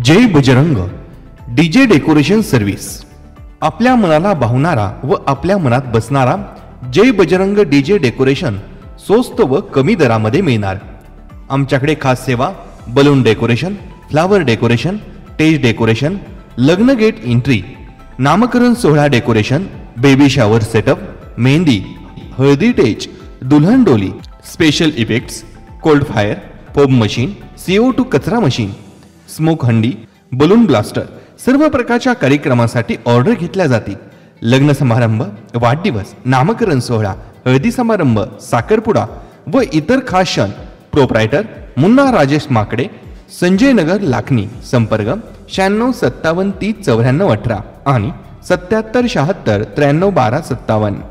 जय Bajrang DJ decoration service. आपल्या मनाला भावणारा व आपल्या मनात बसणारा जय बजरंग डीजे डेकोरेशन स्वस्त व कमी दरामध्ये मिळणार। आमच्याकडे खास सेवा balloon decoration, flower decoration, stage decoration, लग्न गेट एंट्री, नामकरण सोहळा decoration, baby shower setup, mehndi, हळदी टेज, दुल्हन डोली, special effects, cold fire, foam machine, CO2 कचरा मशीन, स्मोक हंडी, बलून ब्लास्टर सर्व प्रकारच्या कार्यक्रमासाठी ऑर्डर घेतल्या जातील। लग्न समारंभ, वाढदिवस, नामकरण सोहळा, हळदी समारंभ, साखरपुडा व इतर खास क्षण। प्रोप्रायटर मुन्ना राजेश माकडे, संजय नगर, लाखनी। संपर्क 96 57 30 94 18 आणि 77 76 93 12 57।